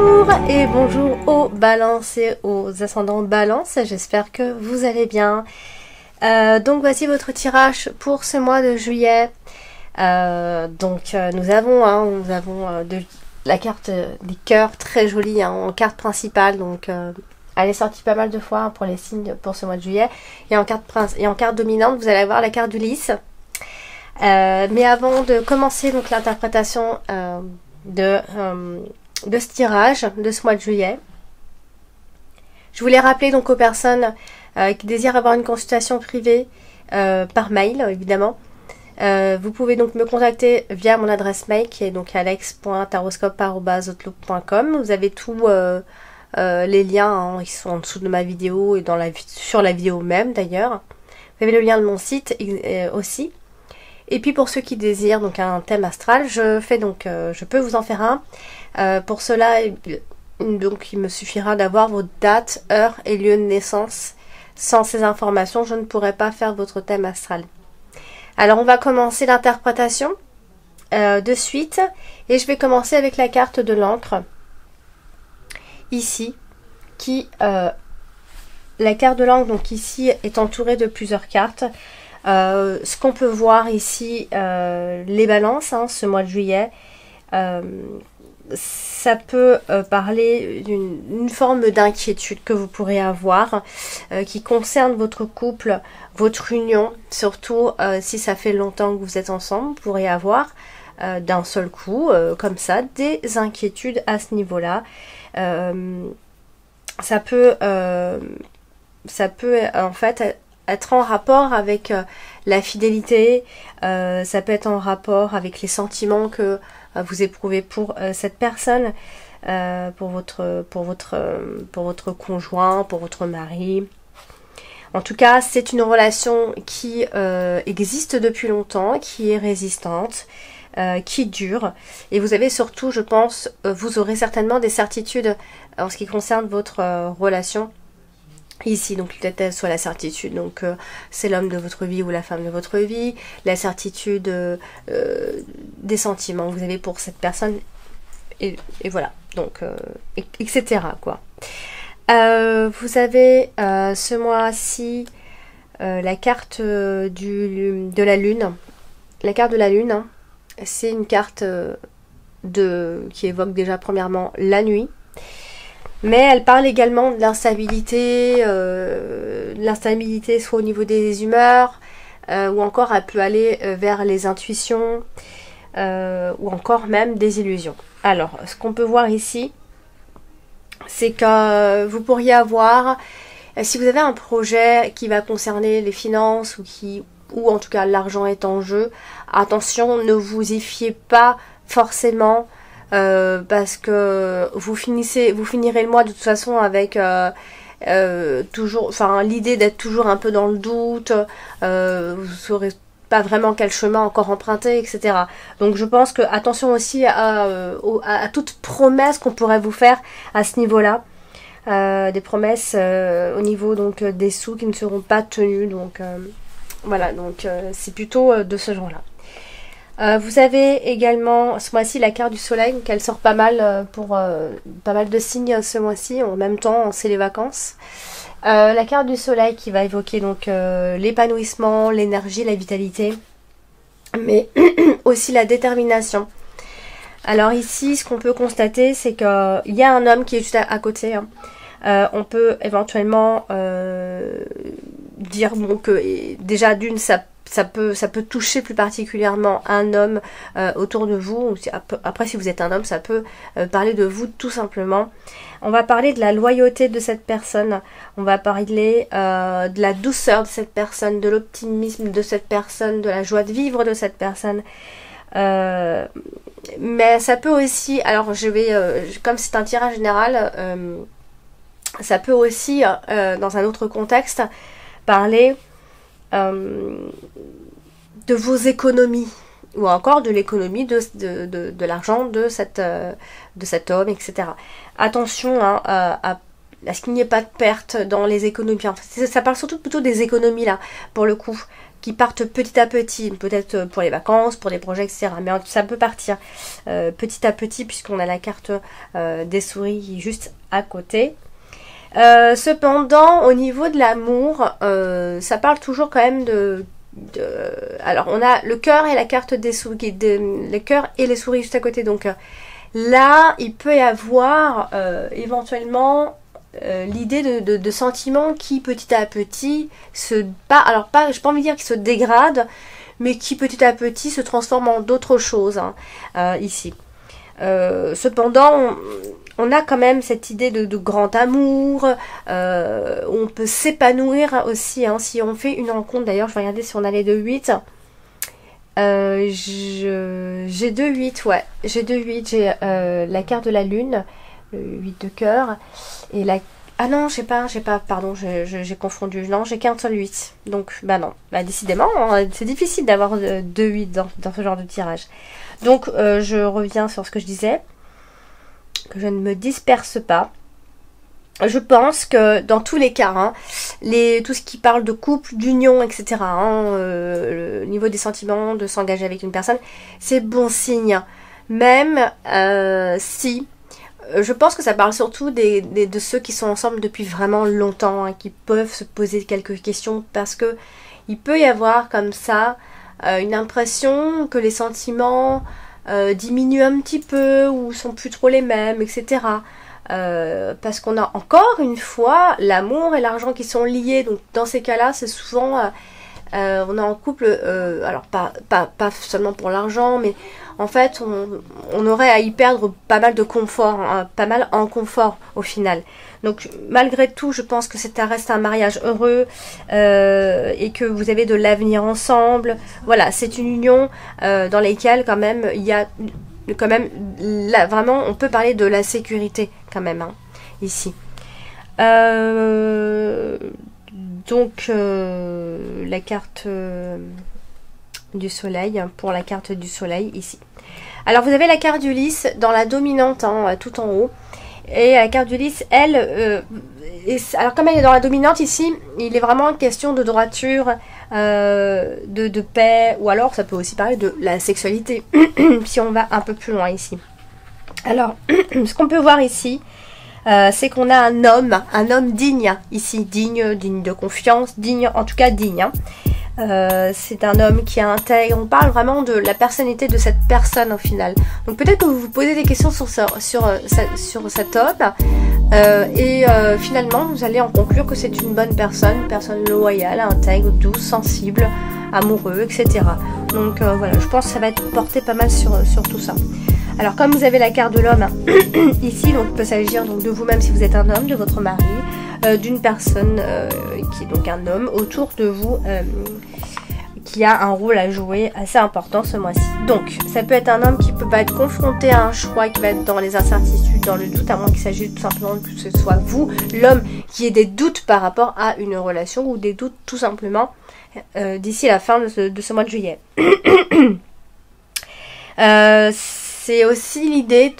Bonjour et bonjour aux balances et aux ascendants balance, j'espère que vous allez bien. Donc voici votre tirage pour ce mois de juillet. Nous avons la carte des cœurs très jolie en carte principale, donc elle est sortie pas mal de fois pour les signes pour ce mois de juillet. Et en carte dominante, vous allez avoir la carte du lys. Mais avant de commencer donc l'interprétation de ce tirage de ce mois de juillet, je voulais rappeler donc aux personnes qui désirent avoir une consultation privée par mail évidemment. Vous pouvez donc me contacter via mon adresse mail qui est donc alex.taroscope@outlook.com. Vous avez tous les liens, ils sont en dessous de ma vidéo et sur la vidéo même d'ailleurs. Vous avez le lien de mon site aussi. Et puis pour ceux qui désirent donc un thème astral, je peux vous en faire un. Pour cela, donc il me suffira d'avoir vos dates, heures et lieux de naissance. Sans ces informations, je ne pourrai pas faire votre thème astral. Alors on va commencer l'interprétation de suite. Et je vais commencer avec la carte de l'encre. Ici, la carte de l'encre donc ici est entourée de plusieurs cartes. Ce qu'on peut voir ici, les balances, ce mois de juillet, ça peut parler d'une forme d'inquiétude que vous pourrez avoir, qui concerne votre couple, votre union, surtout si ça fait longtemps que vous êtes ensemble, vous pourrez avoir d'un seul coup, comme ça, des inquiétudes à ce niveau-là. Ça peut en fait être en rapport avec la fidélité, ça peut être en rapport avec les sentiments que vous éprouvez pour cette personne, pour votre conjoint, pour votre mari. En tout cas, c'est une relation qui existe depuis longtemps, qui est résistante, qui dure. Et vous avez surtout, je pense, vous aurez certainement des certitudes en ce qui concerne votre relation. Ici, donc peut-être soit la certitude, donc c'est l'homme de votre vie ou la femme de votre vie, la certitude des sentiments que vous avez pour cette personne, et voilà, donc etc. quoi. Vous avez ce mois-ci la carte de la lune. La carte de la lune, c'est une carte qui évoque déjà premièrement la nuit. Mais elle parle également de l'instabilité, soit au niveau des humeurs, ou encore elle peut aller vers les intuitions, ou encore même des illusions. Alors, ce qu'on peut voir ici, c'est que vous pourriez avoir, si vous avez un projet qui va concerner les finances, ou en tout cas l'argent est en jeu, attention, ne vous y fiez pas forcément, parce que vous finirez le mois de toute façon avec l'idée d'être toujours un peu dans le doute, vous ne saurez pas vraiment quel chemin encore emprunter, etc. Donc je pense que attention aussi à toute promesse qu'on pourrait vous faire à ce niveau-là, des promesses au niveau donc des sous qui ne seront pas tenues, donc voilà, donc c'est plutôt de ce genre-là. Vous avez également ce mois-ci la carte du soleil, donc elle sort pas mal pour pas mal de signes ce mois-ci. En même temps, c'est les vacances. La carte du soleil qui va évoquer donc l'épanouissement, l'énergie, la vitalité, mais aussi la détermination. Alors ici, ce qu'on peut constater, c'est qu'il y a un homme qui est juste à côté. On peut éventuellement dire bon, que déjà d'une, ça peut toucher plus particulièrement un homme autour de vous. Après, si vous êtes un homme, ça peut parler de vous tout simplement. On va parler de la loyauté de cette personne. On va parler de la douceur de cette personne, de l'optimisme de cette personne, de la joie de vivre de cette personne. Mais ça peut aussi, alors comme c'est un tirage général, ça peut aussi, dans un autre contexte, parler de vos économies, ou encore de l'économie de l'argent de cet homme, etc. Attention à ce qu'il n'y ait pas de perte dans les économies. Enfin, ça parle surtout plutôt des économies là, pour le coup. qui partent petit à petit, peut-être pour les vacances, pour des projets, etc. Mais ça peut partir petit à petit puisqu'on a la carte des souris juste à côté. Cependant, au niveau de l'amour, ça parle toujours quand même alors, on a le cœur et la carte des souris, le cœur et les souris juste à côté. Donc là, il peut y avoir éventuellement l'idée de sentiments qui petit à petit j'ai pas envie de dire qu'ils se dégradent, mais qui petit à petit se transforment en d'autres choses ici. Cependant, on a quand même cette idée de grand amour, où on peut s'épanouir aussi, si on fait une rencontre. D'ailleurs, je vais regarder si on a les 2-8. J'ai 2-8, ouais. J'ai 2-8, j'ai la carte de la lune, le 8 de cœur, et la... Ah non, j'ai pas, pardon, j'ai confondu. Non, j'ai qu'un seul 8. Donc, non. Décidément, c'est difficile d'avoir 2-8 dans ce genre de tirage. Donc, je reviens sur ce que je disais. Que je ne me disperse pas. Je pense que dans tous les cas, tout ce qui parle de couple, d'union, etc., le niveau des sentiments, de s'engager avec une personne, c'est bon signe. Même si, je pense que ça parle surtout de ceux qui sont ensemble depuis vraiment longtemps, qui peuvent se poser quelques questions, parce que il peut y avoir comme ça une impression que les sentiments diminuent un petit peu ou sont plus trop les mêmes, etc. Parce qu'on a encore une fois l'amour et l'argent qui sont liés. Donc dans ces cas-là, c'est souvent on est en couple, alors pas seulement pour l'argent, mais en fait on aurait à y perdre pas mal de confort, pas mal en confort au final. Donc malgré tout, je pense que ça reste un mariage heureux et que vous avez de l'avenir ensemble. Voilà, c'est une union dans laquelle quand même il y a quand même là vraiment on peut parler de la sécurité quand même ici. Donc la carte du soleil, pour la carte du soleil ici. Alors vous avez la carte d'Ulysse dans la dominante tout en haut. Et la carte d'Ulysse, elle, alors comme elle est dans la dominante ici, il est vraiment question de droiture, de paix, ou alors ça peut aussi parler de la sexualité, si on va un peu plus loin ici. Alors, ce qu'on peut voir ici, c'est qu'on a un homme digne ici, digne de confiance, digne, en tout cas digne. C'est un homme qui est intègre. On parle vraiment de la personnalité de cette personne au final. Donc peut-être que vous vous posez des questions sur cet homme et finalement vous allez en conclure que c'est une bonne personne loyale, intègre, douce, sensible, amoureux, etc. Donc voilà, je pense que ça va être porté pas mal sur tout ça. Alors comme vous avez la carte de l'homme ici, donc il peut s'agir donc de vous-même si vous êtes un homme, de votre mari, d'une personne qui est donc un homme autour de vous qui a un rôle à jouer assez important ce mois-ci. Donc ça peut être un homme qui peut pas être confronté à un choix, qui va être dans les incertitudes, dans le doute, à moins qu'il s'agisse tout simplement que ce soit vous, l'homme, qui ait des doutes par rapport à une relation ou des doutes tout simplement d'ici la fin de ce mois de juillet. C'est aussi l'idée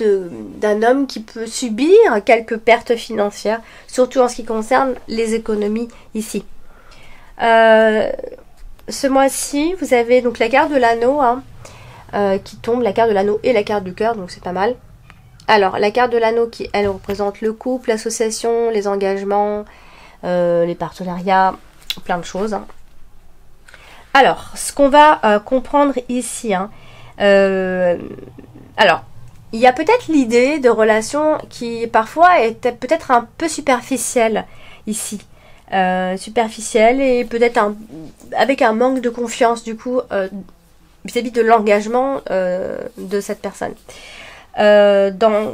d'un homme qui peut subir quelques pertes financières, surtout en ce qui concerne les économies ici. Ce mois-ci, vous avez donc la carte de l'anneau qui tombe, la carte de l'anneau et la carte du cœur, donc c'est pas mal. Alors, la carte de l'anneau qui, elle, représente le couple, l'association, les engagements, les partenariats, plein de choses. Alors, ce qu'on va comprendre ici, alors, il y a peut-être l'idée de relations qui parfois étaient peut-être un peu superficielles ici. Superficielles et peut-être avec un manque de confiance du coup vis-à-vis de l'engagement de cette personne. Dans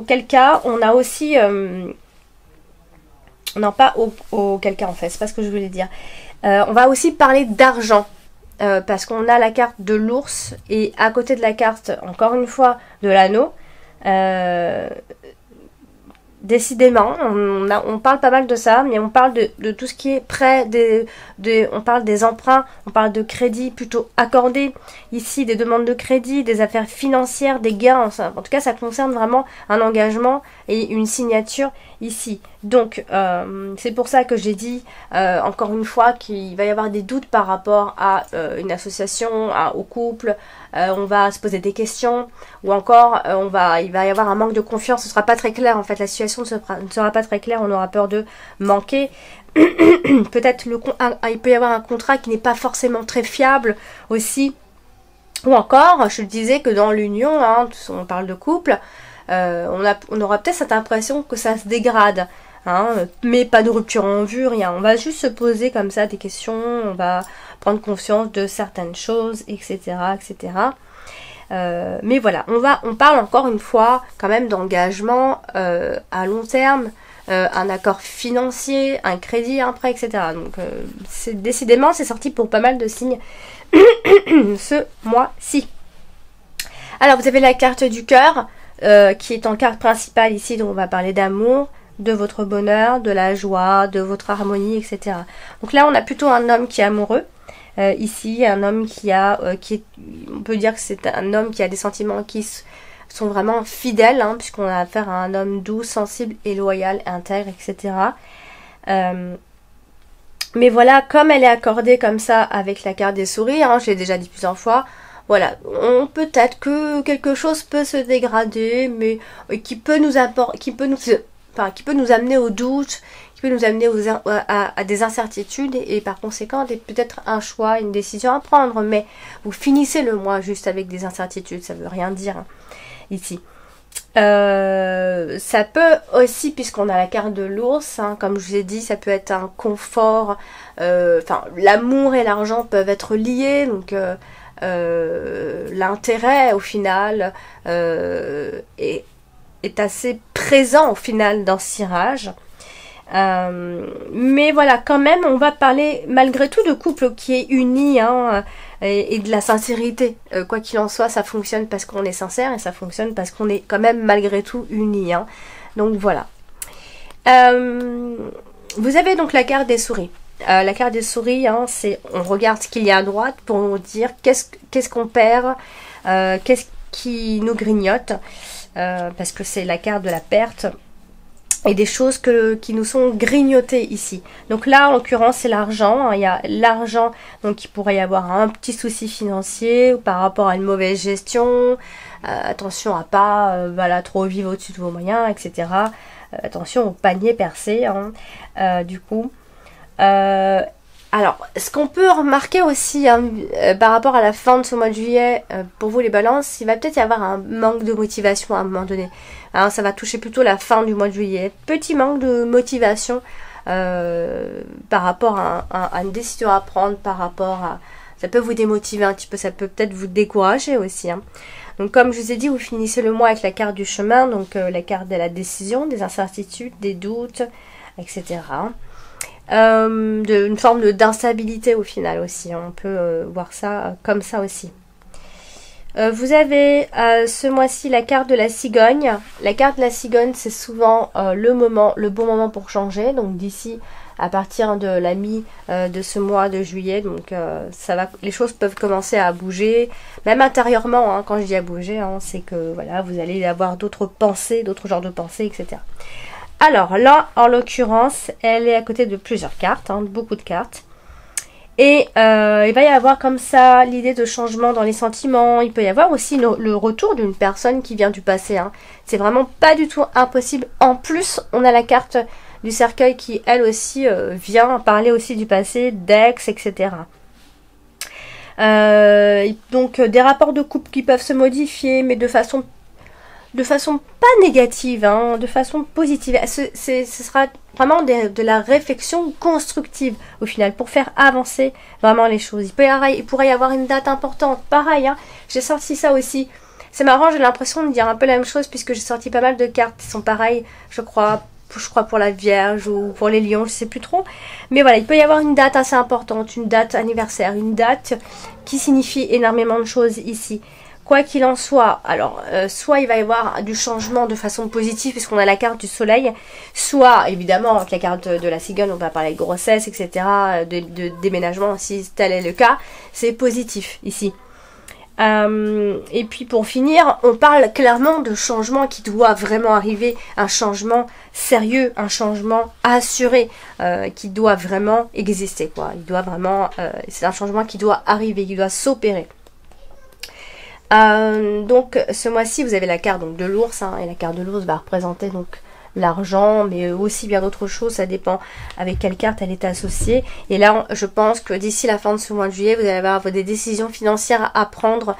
quel cas on a aussi... non, pas auquel cas en fait, c'est pas ce que je voulais dire. On va aussi parler d'argent. Parce qu'on a la carte de l'ours et à côté de la carte, encore une fois, de l'anneau. Décidément, on parle pas mal de ça, mais on parle de tout ce qui est prêt, on parle des emprunts, on parle de crédit plutôt accordé, ici des demandes de crédit, des affaires financières, des gains, en tout cas ça concerne vraiment un engagement et une signature ici. Donc, c'est pour ça que j'ai dit, encore une fois, qu'il va y avoir des doutes par rapport à une association, au couple. On va se poser des questions. Ou encore, il va y avoir un manque de confiance. Ce ne sera pas très clair, en fait. La situation ne sera pas très claire. On aura peur de manquer. Peut-être il peut y avoir un contrat qui n'est pas forcément très fiable aussi. Ou encore, je disais que dans l'union, hein, on parle de couple, on aura peut-être cette impression que ça se dégrade, hein, mais pas de rupture en vue, rien. On va juste se poser comme ça des questions, on va prendre conscience de certaines choses, etc., etc. Mais voilà, on parle encore une fois quand même d'engagement à long terme, un accord financier, un crédit, un prêt, etc. Donc décidément, c'est sorti pour pas mal de signes ce mois-ci. Alors, vous avez la carte du cœur, qui est en carte principale ici, donc on va parler d'amour, de votre bonheur, de la joie, de votre harmonie, etc. Donc là, on a plutôt un homme qui est amoureux. Ici, un homme on peut dire que c'est un homme qui a des sentiments qui sont vraiment fidèles, hein, puisqu'on a affaire à un homme doux, sensible et loyal, intègre, etc. Mais voilà, comme elle est accordée comme ça avec la carte des souris, hein, je l'ai déjà dit plusieurs fois, voilà, peut-être que quelque chose peut se dégrader, mais qui peut nous amener au doute, qui peut nous amener à des incertitudes et par conséquent peut-être un choix, une décision à prendre. Mais vous finissez le mois juste avec des incertitudes, ça veut rien dire, hein, ici. Ça peut aussi, puisqu'on a la carte de l'ours, hein, comme je vous ai dit, ça peut être un confort, l'amour et l'argent peuvent être liés, donc l'intérêt au final est assez présent au final dans ce tirage. Mais voilà, quand même, on va parler malgré tout de couple qui est uni, hein, et de la sincérité. Quoi qu'il en soit, ça fonctionne parce qu'on est sincère et ça fonctionne parce qu'on est quand même malgré tout unis, hein. Donc voilà. Vous avez donc la carte des souris. La carte des souris, hein, on regarde ce qu'il y a à droite pour nous dire qu'est-ce qu'on perd, qu'est-ce qui nous grignote, parce que c'est la carte de la perte. Et des choses qui nous sont grignotées ici. Donc là, en l'occurrence, c'est l'argent, hein. Il y a l'argent, donc il pourrait y avoir un petit souci financier ou par rapport à une mauvaise gestion. Attention à pas trop vivre au-dessus de vos moyens, etc. Attention au panier percé, hein, du coup. Alors, ce qu'on peut remarquer aussi, hein, par rapport à la fin de ce mois de juillet, pour vous les balances, il va peut-être y avoir un manque de motivation à un moment donné. Hein, ça va toucher plutôt la fin du mois de juillet. Petit manque de motivation par rapport à une décision à prendre, ça peut vous démotiver un petit peu, ça peut peut-être vous décourager aussi, hein. Donc comme je vous ai dit, vous finissez le mois avec la carte du chemin, donc la carte de la décision, des incertitudes, des doutes, etc. Une forme d'instabilité au final aussi, hein. On peut voir ça comme ça aussi. Vous avez ce mois-ci la carte de la cigogne. La carte de la cigogne, c'est souvent le bon moment pour changer. Donc d'ici à partir de la de ce mois de juillet, donc les choses peuvent commencer à bouger, même intérieurement, hein. Quand je dis à bouger, hein, c'est que voilà, vous allez avoir d'autres pensées, d'autres genres de pensées, etc. Alors là, en l'occurrence, elle est à côté de plusieurs cartes, hein, beaucoup de cartes. Et il va y avoir comme ça l'idée de changement dans les sentiments. Il peut y avoir aussi le retour d'une personne qui vient du passé, hein. C'est vraiment pas du tout impossible. En plus, on a la carte du cercueil qui, elle aussi, vient parler aussi du passé, d'ex, etc. Donc, des rapports de couple qui peuvent se modifier, mais de façon pas négative, hein, de façon positive. Ce sera vraiment de la réflexion constructive au final pour faire avancer vraiment les choses. Il pourrait y avoir une date importante, pareil, hein, j'ai sorti ça aussi. C'est marrant, j'ai l'impression de dire un peu la même chose puisque j'ai sorti pas mal de cartes qui sont pareilles, je crois pour la Vierge ou pour les Lions, je sais plus trop. Mais voilà, il peut y avoir une date assez importante, une date anniversaire, une date qui signifie énormément de choses ici. Quoi qu'il en soit, alors, soit il va y avoir du changement de façon positive puisqu'on a la carte du soleil, soit, évidemment, avec la carte de la cigogne, on va parler de grossesse, etc., de déménagement, si tel est le cas, c'est positif, ici. Et puis pour finir, on parle clairement de changement qui doit vraiment arriver, un changement sérieux, un changement assuré, qui doit vraiment exister, quoi. Il doit vraiment, c'est un changement qui doit arriver, qui doit s'opérer. Donc ce mois-ci, vous avez la carte donc de l'ours, hein, et la carte de l'ours va représenter donc l'argent, mais aussi bien d'autres choses, ça dépend avec quelle carte elle est associée. Et là, je pense que d'ici la fin de ce mois de juillet, vous allez avoir des décisions financières à prendre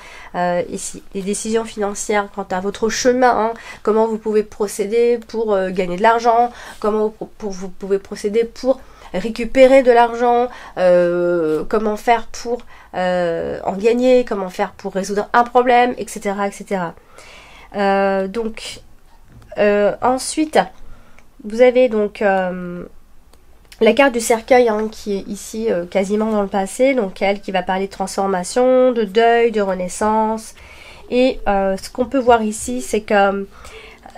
ici. Des décisions financières quant à votre chemin, hein, comment vous pouvez procéder pour gagner de l'argent, comment vous pouvez procéder pour récupérer de l'argent, comment faire pour en gagner, comment faire pour résoudre un problème, etc. etc. Donc, ensuite, vous avez donc la carte du cercueil, hein, qui est ici quasiment dans le passé, donc elle qui va parler de transformation, de deuil, de renaissance. Et ce qu'on peut voir ici, c'est que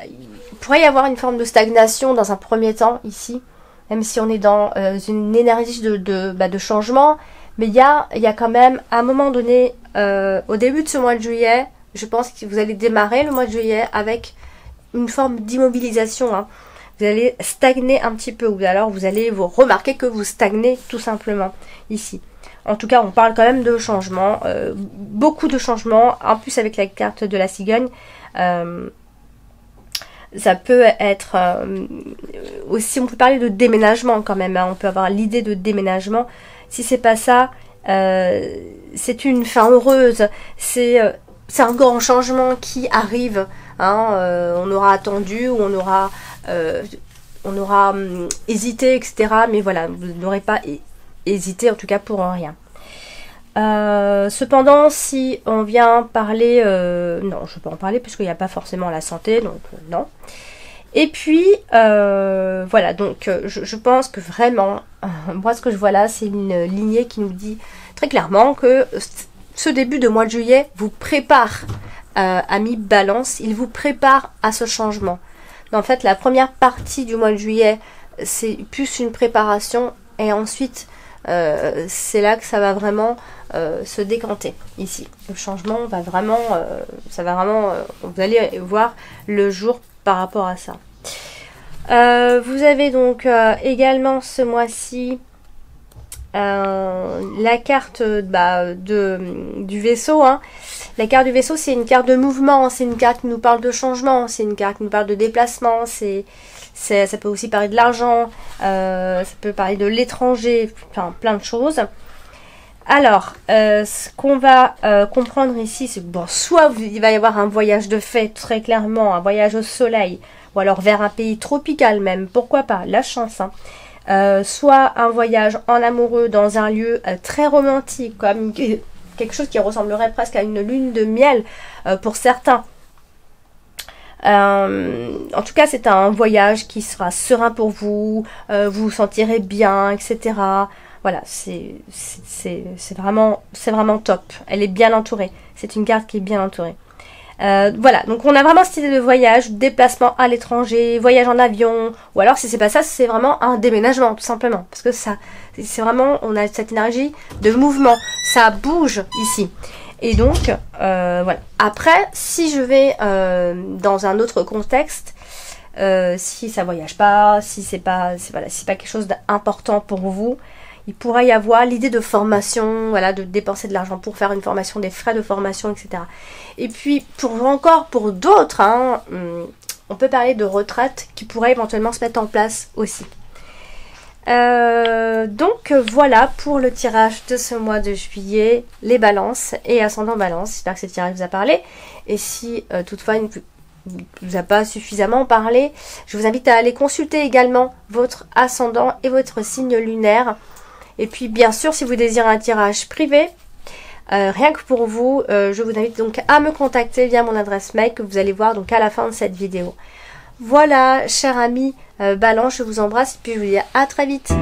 il pourrait y avoir une forme de stagnation dans un premier temps ici, même si on est dans une énergie de changement. Mais il y a quand même, à un moment donné, au début de ce mois de juillet, je pense que vous allez démarrer le mois de juillet avec une forme d'immobilisation, hein. Vous allez stagner un petit peu, ou alors vous allez vous remarquer que vous stagnez tout simplement ici. En tout cas, on parle quand même de changement, beaucoup de changements, en plus avec la carte de la cigogne. Ça peut être aussi, on peut parler de déménagement quand même, hein. On peut avoir l'idée de déménagement. Si c'est pas ça, c'est une fin heureuse, c'est un grand changement qui arrive, hein. On aura attendu, ou on aura hésité, etc. Mais voilà, vous n'aurez pas hésité, en tout cas pour rien. Cependant, si on vient parler, non, je peux en parler puisqu'il n'y a pas forcément la santé, donc non. Et puis, voilà, donc je pense que vraiment, moi ce que je vois là, c'est une lignée qui nous dit très clairement que ce début de mois de juillet vous prépare, amis Balance, il vous prépare à ce changement. En fait, la première partie du mois de juillet, c'est plus une préparation, et ensuite, c'est là que ça va vraiment se décanter ici. Le changement va vraiment, vous allez voir le jour par rapport à ça. Vous avez donc également ce mois-ci la carte du vaisseau, hein. La carte du vaisseau, c'est une carte de mouvement, c'est une carte qui nous parle de changement, c'est une carte qui nous parle de déplacement, ça peut aussi parler de l'argent, ça peut parler de l'étranger, enfin plein de choses. Alors, ce qu'on va comprendre ici, c'est que bon, soit il va y avoir un voyage de fête, très clairement, un voyage au soleil, ou alors vers un pays tropical même, pourquoi pas, la chance, hein. Soit un voyage en amoureux dans un lieu très romantique, comme quelque chose qui ressemblerait presque à une lune de miel pour certains. En tout cas, c'est un voyage qui sera serein pour vous, vous vous sentirez bien, etc. Voilà, c'est vraiment top. Elle est bien entourée. C'est une carte qui est bien entourée. Voilà, donc on a vraiment cette idée de voyage, déplacement à l'étranger, voyage en avion, ou alors si c'est pas ça, c'est vraiment un déménagement tout simplement, parce que ça, c'est vraiment, on a cette énergie de mouvement, ça bouge ici. Et donc, voilà. Après, si je vais dans un autre contexte, si ça voyage pas, si c'est pas quelque chose d'important pour vous, il pourrait y avoir l'idée de formation, voilà, de dépenser de l'argent pour faire une formation, des frais de formation, etc. Et puis, pour d'autres, hein, on peut parler de retraite qui pourrait éventuellement se mettre en place aussi. Donc voilà pour le tirage de ce mois de juillet, les balances et ascendant balance. J'espère que ce tirage vous a parlé. Et si toutefois il ne vous a pas suffisamment parlé, je vous invite à aller consulter également votre ascendant et votre signe lunaire. Et puis bien sûr, si vous désirez un tirage privé, rien que pour vous, je vous invite donc à me contacter via mon adresse mail que vous allez voir donc à la fin de cette vidéo. Voilà, chers amis Balance, je vous embrasse et puis je vous dis à très vite.